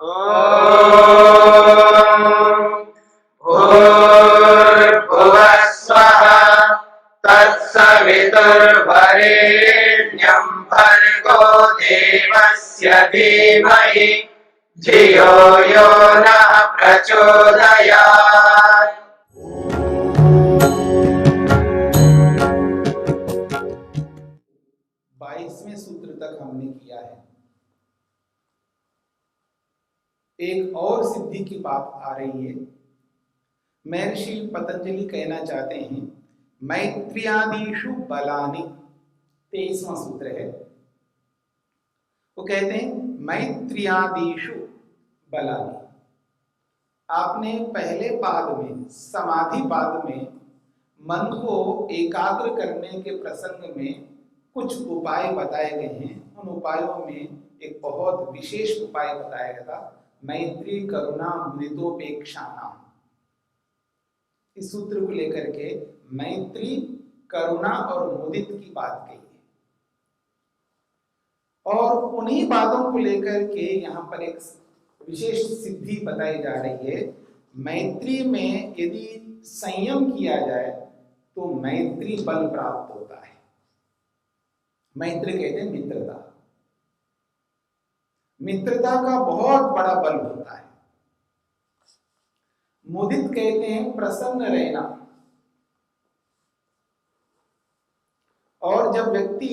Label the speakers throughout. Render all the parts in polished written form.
Speaker 1: ॐ भूर्भुवः स्वः तत्सवितुर्वरेण्यं भर्गो देवस्य धीमहि धियो यो नः प्रचोदयात्।
Speaker 2: 22वें सूत्र तक हमने किया है। एक और सिद्धि की बात आ रही है। महर्षि पतंजलि कहना चाहते हैं मैत्रियादिषु बलानि, 23वां सूत्र है। वो कहते हैं मैत्रियादिषु बलानि। आपने पहले पाद में, समाधि पाद में मन को एकाग्र करने के प्रसंग में कुछ उपाय बताए गए हैं। उन उपायों में एक बहुत विशेष उपाय बताया गया था, मैत्री करुणा मुदितोपेक्षा नाम। इस सूत्र को लेकर के मैत्री करुणा और मुदित की बात कही है, और उन्हीं बातों को लेकर के यहाँ पर एक विशेष सिद्धि बताई जा रही है। मैत्री में यदि संयम किया जाए तो मैत्री बल प्राप्त होता है। मैत्री कहते हैं मित्रता। मित्रता का बहुत बड़ा बल होता है। मुदित कहते हैं प्रसन्न रहना, और जब व्यक्ति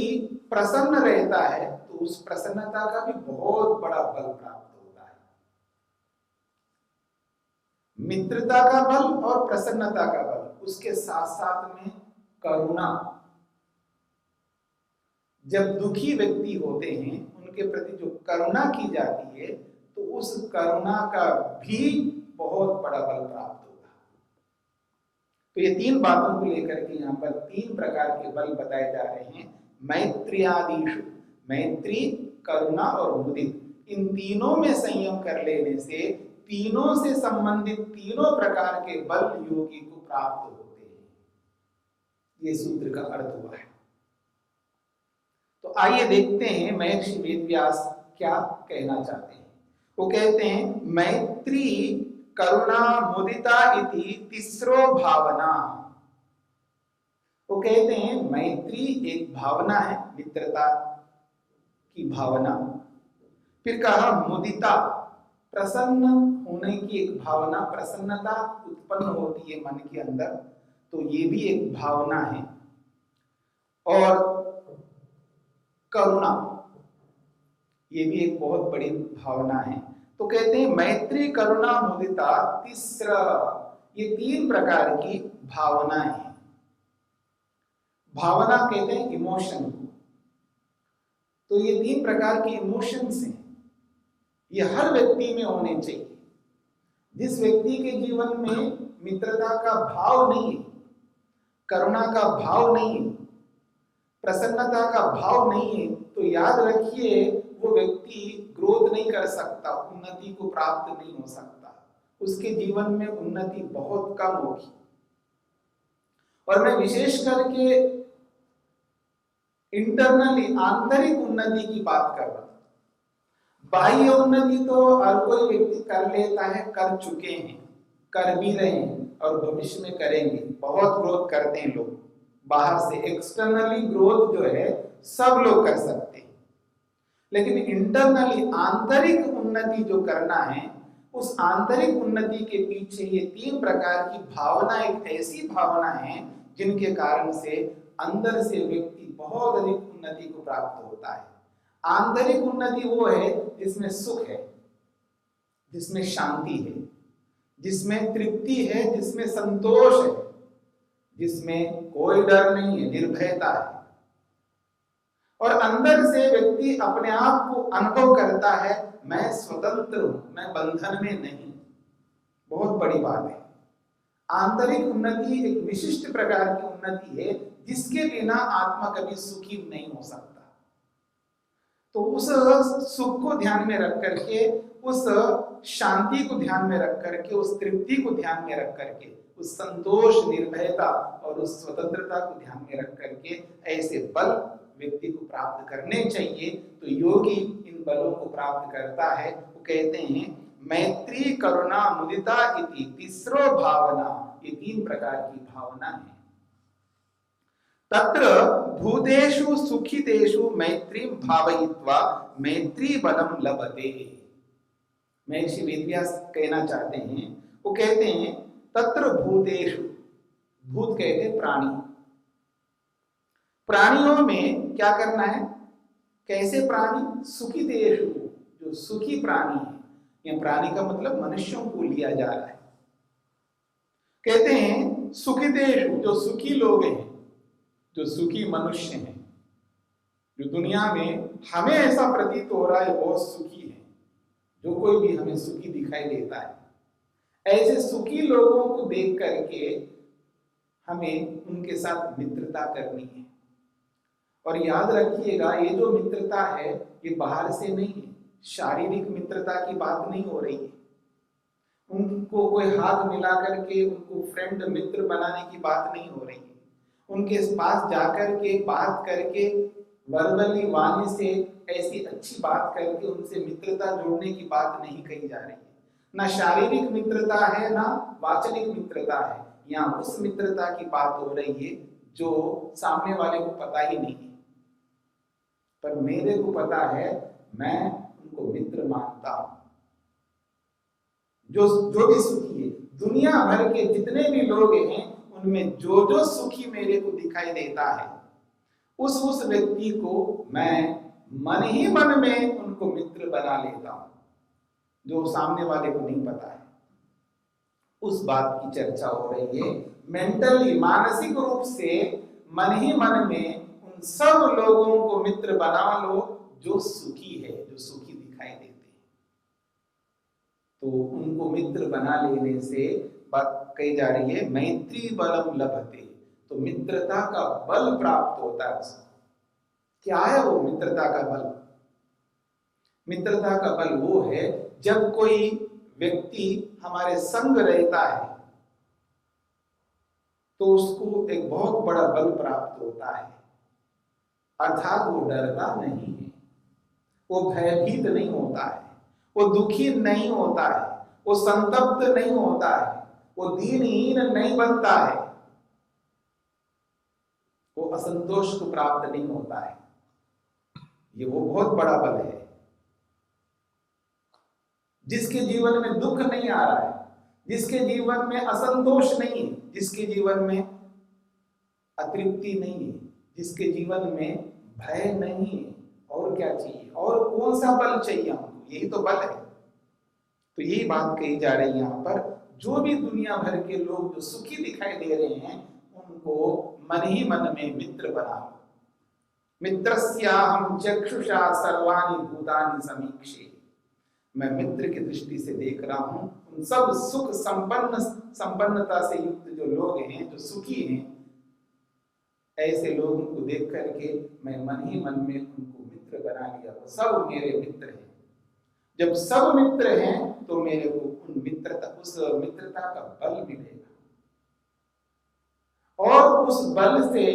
Speaker 2: प्रसन्न रहता है तो उस प्रसन्नता का भी बहुत बड़ा बल प्राप्त होता है। मित्रता का बल और प्रसन्नता का बल, उसके साथ साथ में करुणा। जब दुखी व्यक्ति होते हैं उनके प्रति जो करुणा की जाती है तो उस करुणा का भी बहुत बड़ा बल प्राप्त होगा। तो ये तीन बातों को लेकर के यहाँ पर तीन प्रकार के बल बताए जा रहे हैं। मैत्रियादिषु, मैत्री करुणा और मुदित, इन तीनों में संयम कर लेने से तीनों से संबंधित तीनों प्रकार के बल योगी को प्राप्त होते हैं। ये सूत्र का अर्थ हुआ है। तो आइए देखते हैं महर्षि वेदव्यास क्या कहना चाहते हैं। वो कहते हैं मैत्री करुणा मुदिता इति तीसरो भावना। वो कहते हैं मैत्री एक भावना है, मित्रता की भावना। फिर कहा मुदिता, प्रसन्न होने की एक भावना, प्रसन्नता उत्पन्न होती है मन के अंदर, तो ये भी एक भावना है। और करुणा, ये भी एक बहुत बड़ी भावना है। तो कहते हैं मैत्री करुणा मुदिता तीसरा, ये तीन प्रकार की भावनाएं हैं। भावना कहते हैं इमोशन को। तो ये तीन प्रकार की इमोशंस हैं, ये हर व्यक्ति में होने चाहिए। जिस व्यक्ति के जीवन में मित्रता का भाव नहीं है, करुणा का भाव नहीं है, प्रसन्नता का भाव नहीं है, तो याद रखिए वो व्यक्ति ग्रोथ नहीं कर सकता, उन्नति को प्राप्त नहीं हो सकता। उसके जीवन में उन्नति बहुत कम होगी। और मैं विशेष करके इंटरनली, आंतरिक उन्नति की बात कर रहा हूं। बाह्य उन्नति तो हर कोई व्यक्ति कर लेता है, कर चुके हैं, कर भी रहे हैं और भविष्य में करेंगे। बहुत ग्रोथ करते हैं लोग, बाहर से एक्सटर्नली ग्रोथ जो है सब लोग कर सकते हैं। लेकिन इंटरनली, आंतरिक उन्नति जो करना है, उस आंतरिक उन्नति के पीछे ये तीन प्रकार की भावना, एक ऐसी भावना है जिनके कारण से अंदर से व्यक्ति बहुत अधिक उन्नति को प्राप्त होता है। आंतरिक उन्नति वो है जिसमें सुख है, जिसमें शांति है, जिसमें तृप्ति है, जिसमें संतोष है, जिसमें कोई डर नहीं है, निर्भयता है। और अंदर से व्यक्ति अपने आप को अनुभव करता है, मैं स्वतंत्र हूं, मैं बंधन में नहीं। बहुत बड़ी बात है। आंतरिक उन्नति एक विशिष्ट प्रकार की उन्नति है जिसके बिना आत्मा कभी सुखी नहीं हो सकता। तो उस सुख को ध्यान में रख करके, उस शांति को ध्यान में रख करके, उस तृप्ति को ध्यान में रख करके, उस संतोष, निर्भयता और उस स्वतंत्रता को ध्यान में रख करके ऐसे बल व्यक्ति को प्राप्त करने चाहिए। तो योगी इन बलों को प्राप्त करता है। वो कहते हैं मैत्री करुणा मुदिता इति तीसरो भावना, ये 3 प्रकार की भावना है। तत्र भूतेषु सुखितेषु मैत्री भावयित्वा मैत्री बलम लभते। महर्षि वेदव्यास कहना चाहते हैं, वो कहते हैं तत्र भूतेषु, भूत कहते हैं प्राणी, प्राणियों में क्या करना है, कैसे प्राणी, सुखितेषु, जो सुखी प्राणी है, या प्राणी का मतलब मनुष्यों को लिया जा रहा है। कहते हैं सुखितेषु, जो सुखी लोग हैं, जो सुखी मनुष्य हैं, जो दुनिया में हमें ऐसा प्रतीत हो रहा है बहुत सुखी है, जो कोई भी हमें सुखी दिखाई देता है, ऐसे सुखी लोगों को देख करके हमें उनके साथ मित्रता करनी है। और याद रखिएगा, ये जो मित्रता है ये बाहर से नहीं है, शारीरिक मित्रता की बात नहीं हो रही है, उनको कोई हाथ मिला करके उनको फ्रेंड मित्र बनाने की बात नहीं हो रही है, उनके पास जाकर के बात करके वर्बली वाणी से ऐसी अच्छी बात करके उनसे मित्रता जोड़ने की बात नहीं कही जा रही है। ना शारीरिक मित्रता है ना वाचनिक मित्रता है, यहाँ उस मित्रता की बात हो रही है जो सामने वाले को पता ही नहीं है, पर मेरे को पता है, मैं उनको मित्र मानता हूं। जो भी सुखी है, दुनिया भर के जितने भी लोग हैं उनमें जो सुखी मेरे को दिखाई देता है, उस व्यक्ति को मैं मन ही मन में उनको मित्र बना लेता हूं। जो सामने वाले को नहीं पता है, उस बात की चर्चा हो रही है। मेंटली, मानसिक रूप से मन ही मन में उन सब लोगों को मित्र बना लो जो सुखी है, जो सुखी दिखाई देते हैं, तो उनको मित्र बना लेने से बात कही जा रही है मैत्री बलम लभते, तो मित्रता का बल प्राप्त होता है उसको। क्या है वो मित्रता का बल? मित्रता का बल वो है जब कोई व्यक्ति हमारे संग रहता है तो उसको एक बहुत बड़ा बल प्राप्त होता है, अर्थात वो डरता नहीं है, वो भयभीत नहीं होता है, वो दुखी नहीं होता है, वो संतप्त नहीं होता है, वो दीनहीन नहीं बनता है, वो असंतोष को प्राप्त नहीं होता है। ये वो बहुत बड़ा बल है। जिसके जीवन में दुख नहीं आ रहा है, जिसके जीवन में असंतोष नहीं है, जिसके जीवन में अतृप्ति नहीं है, जिसके जीवन में भय नहीं है, और क्या चाहिए, और कौन सा बल चाहिए हमको? यही तो बल है। तो यही बात कही जा रही है यहाँ पर, जो भी दुनिया भर के लोग जो सुखी दिखाई दे रहे हैं उनको मन ही मन में मित्र बना लो। मित्रस्याहं चक्षुषा सर्वाणि भूतानि समीक्षे, मैं मित्र की दृष्टि से देख रहा हूं उन सब सुख संपन्नता से युक्त जो लोग हैं, जो सुखी हैं, ऐसे लोगों को देख करके मैं मन ही मन में उनको मित्र बना लिया, वो सब मेरे मित्र हैं। जब सब मित्र हैं तो मेरे को उस मित्रता का बल मिलेगा, और उस बल से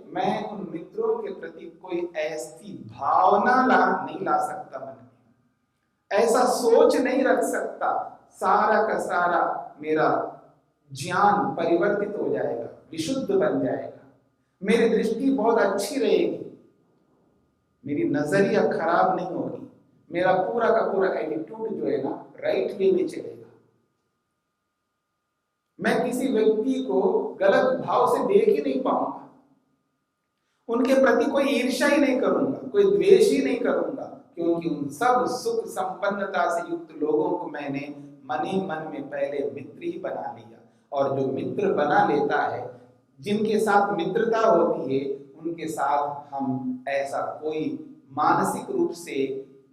Speaker 2: मैं उन मित्रों के प्रति कोई ऐसी भावना नहीं ला सकता मन में, ऐसा सोच नहीं रख सकता, सारा का सारा मेरा ज्ञान परिवर्तित हो जाएगा, विशुद्ध बन जाएगा, मेरी दृष्टि बहुत अच्छी रहेगी, मेरी नजरिया खराब नहीं होगी, मेरा पूरा का पूरा एटीट्यूड जो है ना राइट वे में चलेगा। मैं किसी व्यक्ति को गलत भाव से देख ही नहीं पाऊंगा, उनके प्रति कोई ईर्ष्या ही नहीं करूंगा, कोई द्वेष ही नहीं करूंगा, क्योंकि उन सब सुख संपन्नता से युक्त लोगों को मैंने मन ही मन में पहले मित्र ही बना लिया। और जो मित्र बना लेता है, जिनके साथ मित्रता होती है, उनके साथ हम ऐसा कोई मानसिक रूप से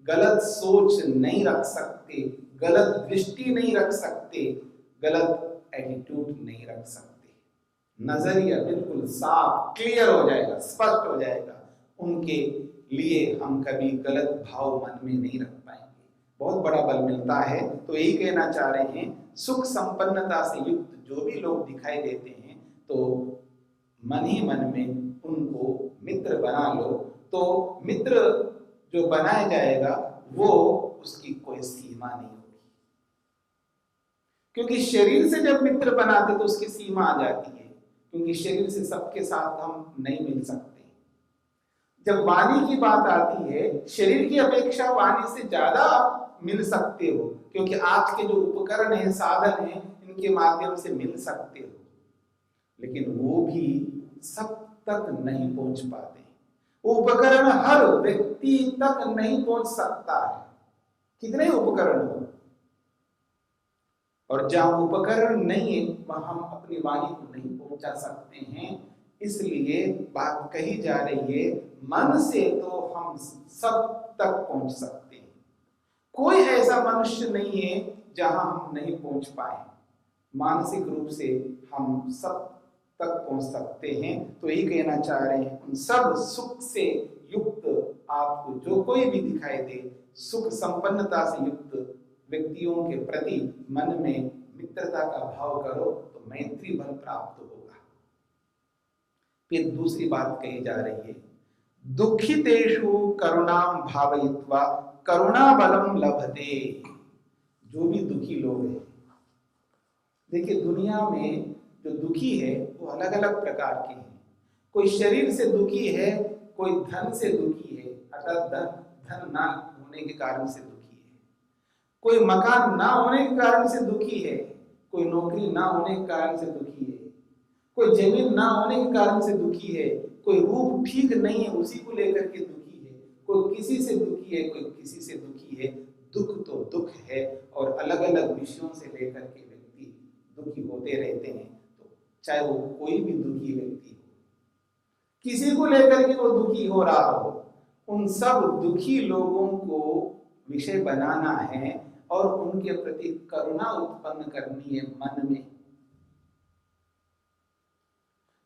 Speaker 2: गलत सोच नहीं रख सकते, गलत दृष्टि नहीं रख सकते, गलत एटीट्यूड नहीं रख सकते। नजरिया बिल्कुल साफ क्लियर हो जाएगा, स्पष्ट हो जाएगा, उनके लिए हम कभी गलत भाव मन में नहीं रख पाएंगे। बहुत बड़ा बल मिलता है। तो यही कहना चाह रहे हैं, सुख संपन्नता से युक्त जो भी लोग दिखाई देते हैं तो मन ही मन में उनको मित्र बना लो। तो मित्र जो बनाया जाएगा वो उसकी कोई सीमा नहीं होगी। क्योंकि शरीर से जब मित्र बनाते तो उसकी सीमा आ जाती है, क्योंकि शरीर से सबके साथ हम नहीं मिल सकते। जब वाणी की बात आती है, शरीर की अपेक्षा वाणी से ज्यादा आप मिल सकते हो, क्योंकि आज के जो उपकरण है, साधन है, इनके माध्यम से मिल सकते हो, लेकिन वो भी सब तक नहीं पहुंच पाते। उपकरण हर व्यक्ति तक नहीं पहुंच सकता है, कितने उपकरण हो, और जहां उपकरण नहीं है वहां हम अपनी वाणी को नहीं पहुंचा सकते हैं। इसलिए बात कही जा रही है, मन से तो हम सब तक पहुंच सकते हैं। कोई ऐसा मनुष्य नहीं है जहां हम नहीं पहुंच पाए। मानसिक रूप से हम सब तक पहुंच सकते हैं। तो यही कहना चाह रहे हैं, उन सब सुख से युक्त आपको जो कोई भी दिखाई दे, सुख संपन्नता से युक्त व्यक्तियों के प्रति मन में मित्रता का भाव करो तो मैत्री बल प्राप्त होगा। फिर दूसरी बात कही जा रही है, दुखितेषु करुणाम भावयित्वा करुणा बलम लभते। जो भी दुखी लोग हैं, देखिए दुनिया में जो दुखी है वो अलग अलग प्रकार के हैं। कोई शरीर से दुखी है, कोई धन से दुखी है, अर्थात धन ना होने के कारण से दुखी है, कोई मकान ना होने के कारण से दुखी है, कोई नौकरी ना होने के कारण से दुखी है, कोई जमीन ना होने के कारण से दुखी है, कोई रूप ठीक नहीं है उसी को लेकर के दुखी है, कोई किसी से दुखी है, कोई किसी से दुखी है। दुख तो दुख है, और अलग अलग विषयों से लेकर के व्यक्ति दुखी होते रहते हैं। तो चाहे वो कोई भी दुखी व्यक्ति हो, किसी को लेकर के वो दुखी हो रहा हो, उन सब दुखी लोगों को विषय बनाना है और उनके प्रति करुणा उत्पन्न करनी है मन में।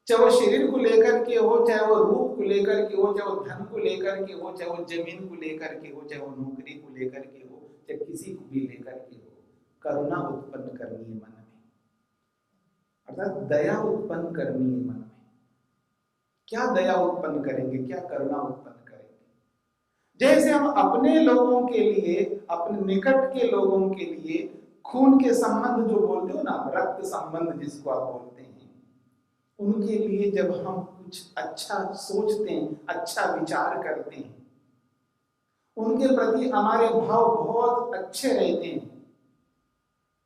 Speaker 2: चाहे वो शरीर को लेकर के हो, चाहे वो रूप को लेकर के हो, चाहे वो धन को लेकर के हो, चाहे वो जमीन को लेकर के हो, चाहे वो नौकरी को लेकर के हो, चाहे किसी को भी लेकर के हो, करुणा उत्पन्न करनी है मन में, अर्थात दया उत्पन्न करनी है मन में। क्या दया उत्पन्न करेंगे, क्या करुणा उत्पन्न करेंगे? जैसे हम अपने लोगों के लिए, अपने निकट के लोगों के लिए खून के संबंध जो बोलते हो ना, रक्त संबंध जिसको आप बोलते हैं, उनके लिए जब हम कुछ अच्छा सोचते हैं, अच्छा विचार करते हैं, उनके प्रति हमारे भाव बहुत अच्छे रहते हैं,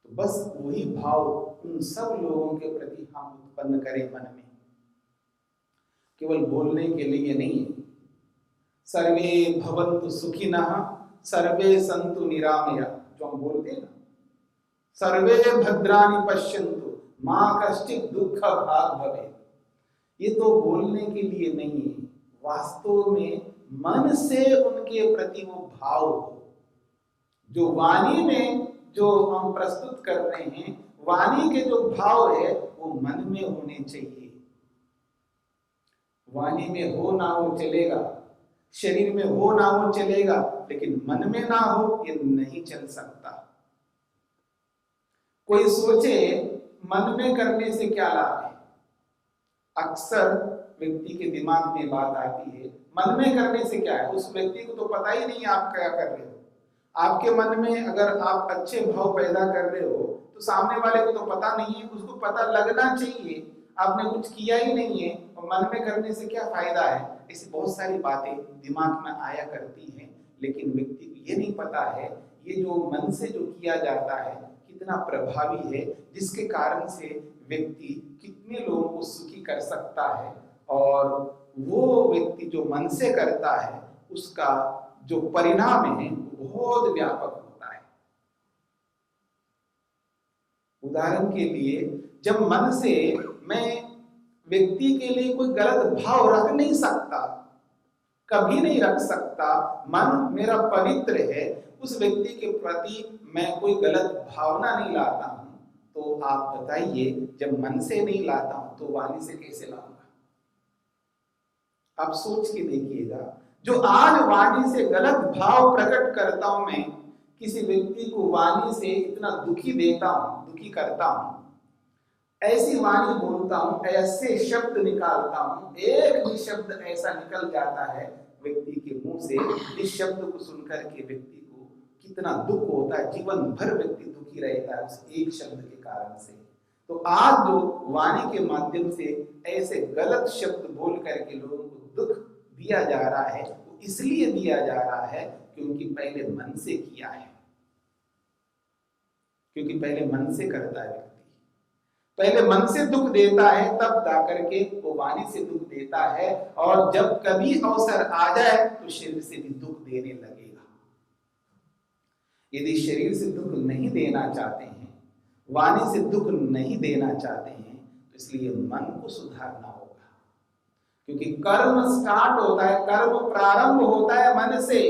Speaker 2: तो बस वही भाव उन सब लोगों के प्रति हम उत्पन्न करें मन में। केवल बोलने के लिए नहीं है। सर्वे भवन्तु सुखिनः सर्वे सन्तु निरामया, जो हम बोलते हैं ना, सर्वे भद्राणि पश्यन्तु मां कश्चित् दुःख भाग् भवेत्, ये तो बोलने के लिए नहीं है, वास्तव में मन से उनके प्रति वो भाव हो। जो वाणी में जो हम प्रस्तुत कर रहे हैं, वाणी के जो भाव है वो मन में होने चाहिए। वाणी में हो ना हो चलेगा, शरीर में हो ना हो चलेगा, लेकिन मन में ना हो ये नहीं चल सकता। कोई सोचे मन में करने से क्या लाभ है? अक्सर व्यक्ति के दिमाग में बात आती है, मन में करने से क्या है? उस व्यक्ति को तो पता ही नहीं आप क्या कर रहे हो। आपके मन में अगर आप अच्छे भाव पैदा कर रहे हो तो सामने वाले को तो पता नहीं है, उसको पता लगना चाहिए आपने कुछ किया ही नहीं है, और मन में करने से क्या फायदा है। ऐसी बहुत सारी बातें दिमाग में आया करती हैं, लेकिन व्यक्ति को ये नहीं पता है ये जो मन से जो किया जाता है कितना प्रभावी है, जिसके कारण से व्यक्ति कितने लोगों को सुखी कर सकता है, और वो व्यक्ति जो मन से करता है उसका जो परिणाम है वो बहुत व्यापक होता है। उदाहरण के लिए, जब मन से मैं व्यक्ति के लिए कोई गलत भाव रख नहीं सकता, कभी नहीं रख सकता, मन मेरा पवित्र है, उस व्यक्ति के प्रति मैं कोई गलत भावना नहीं लाता हूं, तो आप बताइए जब मन से नहीं लाता हूं तो वाणी से कैसे लाऊंगा? आप सोच के देखिएगा, जो आज वाणी से गलत भाव प्रकट करता हूं, मैं किसी व्यक्ति को वाणी से इतना दुखी देता हूं, दुखी करता हूं, ऐसी वाणी बोलता हूं, ऐसे शब्द निकालता हूं, एक भी शब्द ऐसा निकल जाता है व्यक्ति के मुंह से, इस शब्द को सुनकर के व्यक्ति को कितना दुख होता है, जीवन भर व्यक्ति दुखी रहता है उस एक शब्द के कारण से। तो आज जो वाणी के माध्यम से ऐसे गलत शब्द बोल करके लोगों को दुख दिया जा रहा है, वो इसलिए दिया जा रहा है क्योंकि पहले मन से किया है, क्योंकि पहले मन से करता है व्यक्ति, पहले मन से दुख देता है, तब जाकर के वो वाणी से दुख देता है। और जब कभी अवसर आ जाए तो शरीर से भी दुख देने लगेगा। यदि शरीर से दुख नहीं देना चाहते हैं, वाणी से दुख नहीं देना चाहते हैं, तो इसलिए मन को सुधारना होगा। क्योंकि कर्म स्टार्ट होता है, कर्म प्रारंभ होता है मन से।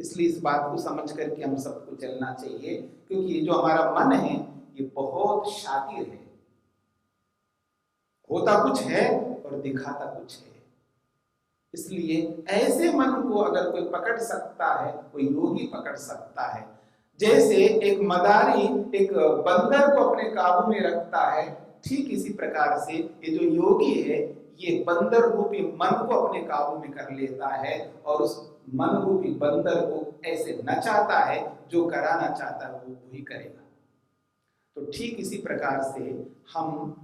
Speaker 2: इसलिए इस बात को समझ करके हम सबको चलना चाहिए, क्योंकि ये जो हमारा मन है ये बहुत शातिर है, होता कुछ है और दिखाता कुछ है। इसलिए ऐसे मन को अगर कोई पकड़ सकता है, कोई योगी पकड़ सकता है, जैसे एक मदारी एक बंदर को अपने काबू में रखता है, ठीक इसी प्रकार से ये जो योगी है ये बंदर रूपी मन को अपने काबू में कर लेता है और उस मन रूपी बंदर को ऐसे नचाता है, जो कराना चाहता है वो वही करेगा। तो ठीक इसी प्रकार से हम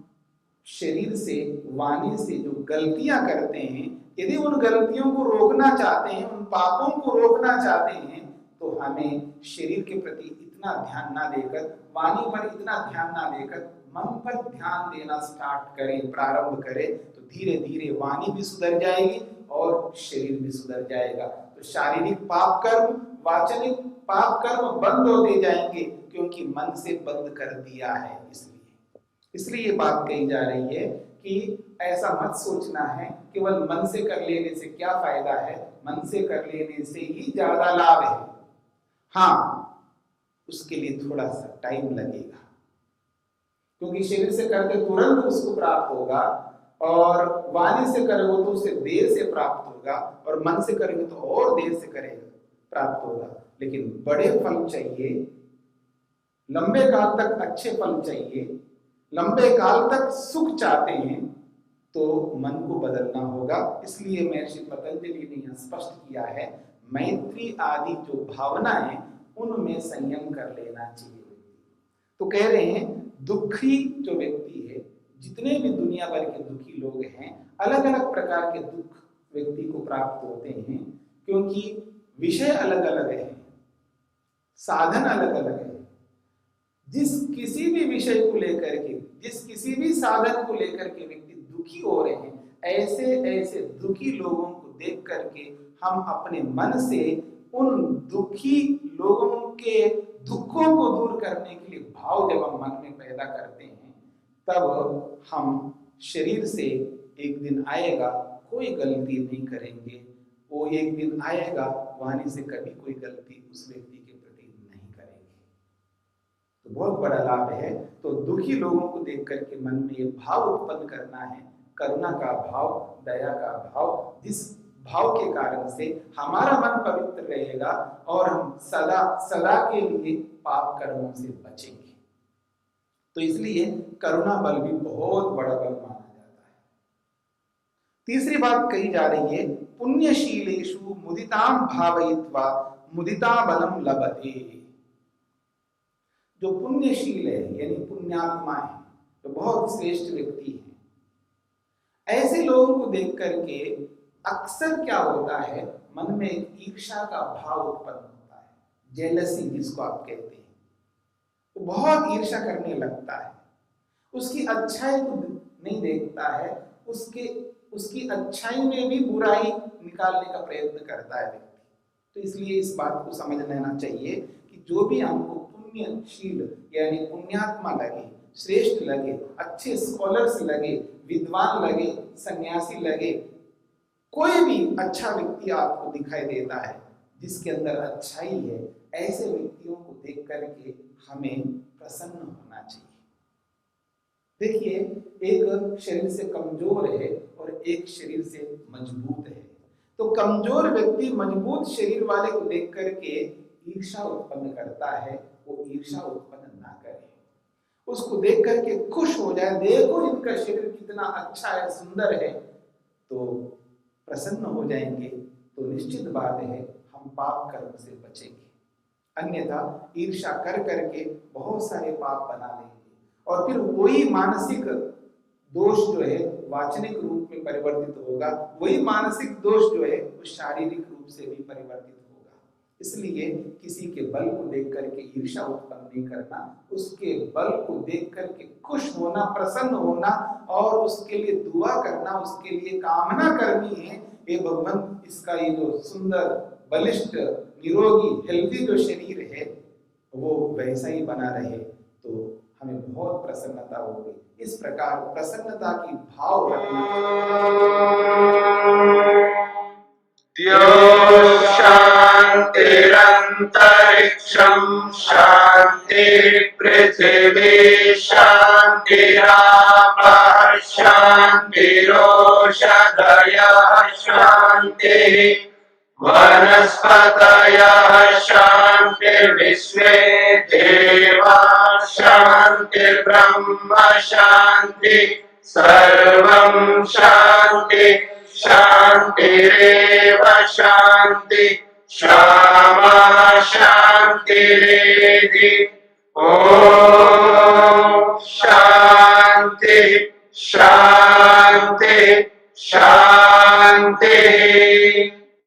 Speaker 2: शरीर से, वाणी से जो गलतियां करते हैं, यदि उन गलतियों को रोकना चाहते हैं, उन पापों को रोकना चाहते हैं, तो हमें शरीर के प्रति इतना ध्यान ना देकर, वाणी पर इतना ध्यान ना देकर, मन पर ध्यान देना स्टार्ट करें, प्रारंभ करें, तो धीरे धीरे वाणी भी सुधर जाएगी और शरीर भी सुधर जाएगा। तो शारीरिक पाप कर्म, वाचनिक पाप कर्म बंद होते जाएंगे, क्योंकि मन से बंद कर दिया है। इसलिए ये बात कही जा रही है कि ऐसा मत सोचना है केवल मन से कर लेने से क्या फायदा है, मन से कर लेने से ही ज्यादा लाभ है। हाँ, उसके लिए थोड़ा सा टाइम लगेगा, क्योंकि शरीर से करके तुरंत उसको प्राप्त होगा, और वाणी से करोगे तो उसे देर से प्राप्त होगा, और मन से करेंगे तो और देर से करेगा प्राप्त होगा। लेकिन बड़े फल चाहिए, लंबे काल तक अच्छे फल चाहिए, लंबे काल तक सुख चाहते हैं, तो मन को बदलना होगा। इसलिए महर्षि पतंजलि ने यह स्पष्ट किया है, मैत्री आदि जो भावना है उनमें संयम कर लेना चाहिए। तो कह रहे हैं दुखी जो व्यक्ति है, जितने भी दुनिया भर के दुखी लोग हैं, अलग अलग प्रकार के दुख व्यक्ति को प्राप्त होते हैं, क्योंकि विषय अलग अलग है, साधन अलग अलग है। जिस किसी भी विषय को लेकर के, जिस किसी भी साधन को लेकर के व्यक्ति दुखी हो रहे हैं, ऐसे ऐसे दुखी लोगों को देख करके हम अपने मन से उन दुखी लोगों के दुखों को दूर करने के लिए भाव जब हम मन में पैदा करते हैं, तब हम शरीर से एक दिन आएगा कोई गलती नहीं करेंगे, वो एक दिन आएगा वाणी से कभी कोई गलती उस व्यक्ति के प्रति नहीं करेंगे। तो बहुत बड़ा लाभ है। तो दुखी लोगों को देख करके मन में ये भाव उत्पन्न करना है, करुणा का भाव, दया का भाव, जिस भाव के कारण से हमारा मन पवित्र रहेगा और हम सदा सदा के लिए पाप कर्मों से बचेंगे। तो इसलिए करुणा बल भी बहुत बड़ा बल माना जाता है। तीसरी बात कही जा रही है, पुण्यशीलेषु मुदितां भावयित्वा मुदिता बलम लभते। जो पुण्यशील है यानी पुण्यात्मा है, तो बहुत श्रेष्ठ व्यक्ति है, ऐसे लोगों को देख करके अक्सर क्या होता है, मन में एक ईर्ष्या का भाव उत्पन्न होता है, जेलसी जिसको आप कहते हैं। तो बहुत ईर्ष्या करने लगता है, उसकी अच्छाई को नहीं देखता है, उसकी अच्छाई में भी बुराई निकालने का प्रयत्न करता है व्यक्ति। तो इसलिए इस बात को समझ लेना चाहिए कि जो भी हमको पुण्यशील यानी पुण्यात्मा लगे, श्रेष्ठ लगे, अच्छे स्कॉलर्स लगे, विद्वान लगे, सन्यासी लगे, कोई भी अच्छा व्यक्ति आपको दिखाई देता है जिसके अंदर अच्छाई है, ऐसे व्यक्तियों को देख करके हमें प्रसन्न होना चाहिए। देखिए, एक शरीर से कमजोर है और एक शरीर से मजबूत है। तो कमजोर व्यक्ति मजबूत शरीर वाले को देख करके ईर्ष्या उत्पन्न करता है, वो ईर्ष्या उत्पन्न ना करे, उसको देख करके खुश हो जाए, देखो इनका शरीर कितना अच्छा है, सुंदर है, तो प्रसन्न हो जाएंगे। तो निश्चित बात है हम पाप कर्म से बचेंगे। अन्यथा ईर्ष्या कर करके बहुत सारे पाप बना लेंगे और फिर वही मानसिक दोष जो है वाचनिक रूप में परिवर्तित होगा, वही मानसिक दोष जो है वो शारीरिक रूप से भी परिवर्तित होगा। इसलिए किसी के बल को देख करके ईर्ष्या उत्पन्न नहीं करना, उसके बल को देख करके खुश होना, प्रसन्न होना और उसके लिए दुआ करना, उसके लिए कामना करनी है, हे भगवान इसका ये जो सुंदर बलिष्ठ निरोगी हेल्दी जो शरीर है वो वैसा ही बना रहे तो हमें बहुत प्रसन्नता होगी। इस प्रकार प्रसन्नता की भाव रखना।
Speaker 1: शान्तिरन्तरिक्षं शान्ति पृथिवी शान्तिरापः शान्तिरोषधयः शान्तिः वनस्पतयः शान्तिर्विश्वे देवाः शान्तिर्ब्रह्म शान्ति सर्वं शान्ति शान्तिरेव शान्ति क्षमा शान्तिरेधि ॐ शान्ति शान्ति शान्तिः।